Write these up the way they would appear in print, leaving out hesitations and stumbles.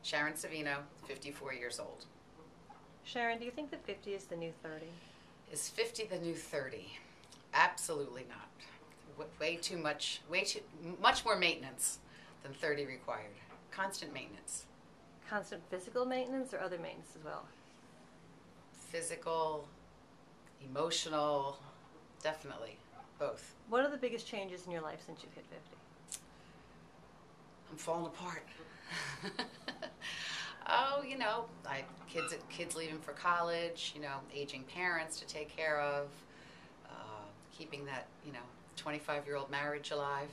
Sharon Savino, 54 years old. Sharon, do you think that 50 is the new 30? Is 50 the new 30? Absolutely not. Way too much, much more maintenance than 30 required. Constant maintenance. Constant physical maintenance or other maintenance as well? Physical, emotional, definitely, both. What are the biggest changes in your life since you've hit 50? I'm falling apart. Oh, kids leaving for college, aging parents to take care of, keeping that, 25-year-old marriage alive,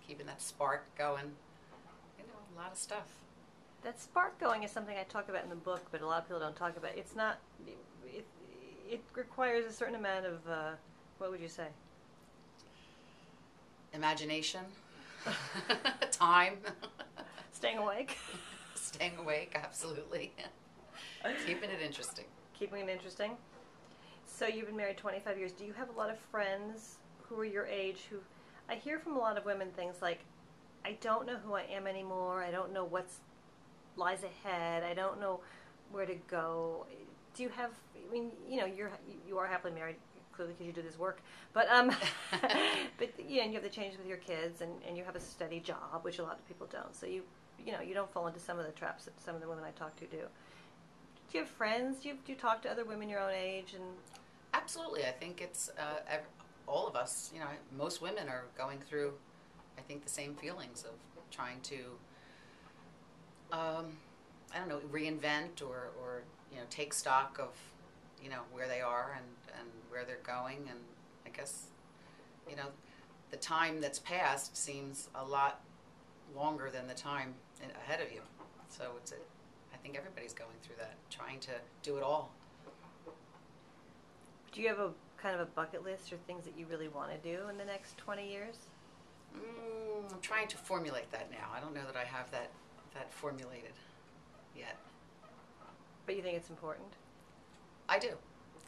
keeping that spark going, a lot of stuff. That spark going is something I talk about in the book, but a lot of people don't talk about. It's not, it requires a certain amount of, what would you say? Imagination, time. Staying awake. Staying awake, absolutely. Keeping it interesting. Keeping it interesting. So you've been married 25 years. Do you have a lot of friends who are your age who, I hear from a lot of women things like, I don't know who I am anymore. I don't know what lies ahead. I don't know where to go. Do you have, you are happily married, clearly because you do this work, but but yeah, and you have the changes with your kids, and you have a steady job, which a lot of people don't. So you don't fall into some of the traps that some of the women I talk to do. Do you have friends? Do you talk to other women your own age? And absolutely, I think it's all of us. Most women are going through, I think, the same feelings of trying to, reinvent or take stock of, where they are and where they're going. And I guess, the time that's passed seems a lot longer than the time ahead of you. So I think everybody's going through that, trying to do it all. Do you have a kind of a bucket list or things that you really want to do in the next 20 years? I'm trying to formulate that now. I don't know that I have that formulated yet. But you think it's important? I do.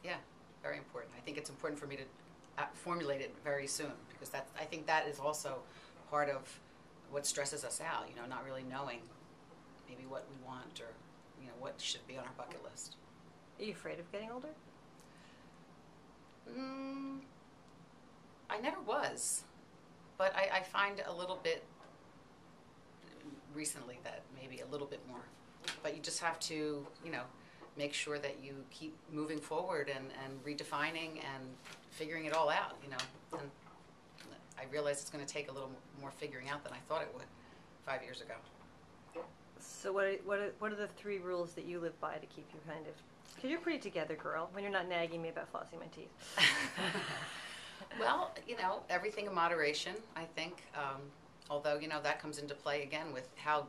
Yeah, very important. I think it's important for me to formulate it very soon, because I think that is also part of what stresses us out, not really knowing maybe what we want or, what should be on our bucket list. Are you afraid of getting older? I never was, but I find a little bit recently that maybe a little bit more. But you just have to, make sure that you keep moving forward and redefining and figuring it all out, And I realize it's going to take a little more figuring out than I thought it would 5 years ago. So what are the 3 rules that you live by to keep you kind of, because you're a pretty together girl when you're not nagging me about flossing my teeth. Well, everything in moderation, I think. Although, that comes into play again with how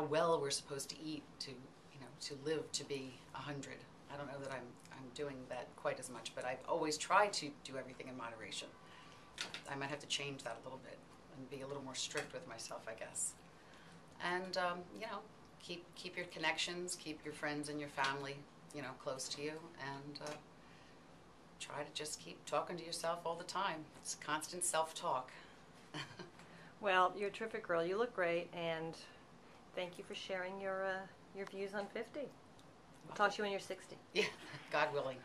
well we're supposed to eat to live to be 100. I don't know that I'm doing that quite as much, but I've always tried to do everything in moderation. I might have to change that a little bit and be a little more strict with myself, I guess. And, keep your connections, keep your friends and your family, close to you, and try to just keep talking to yourself all the time. It's constant self-talk. Well, you're a terrific girl. You look great, and thank you for sharing your views on 50. I'll talk to you when you're 60. Yeah, God willing.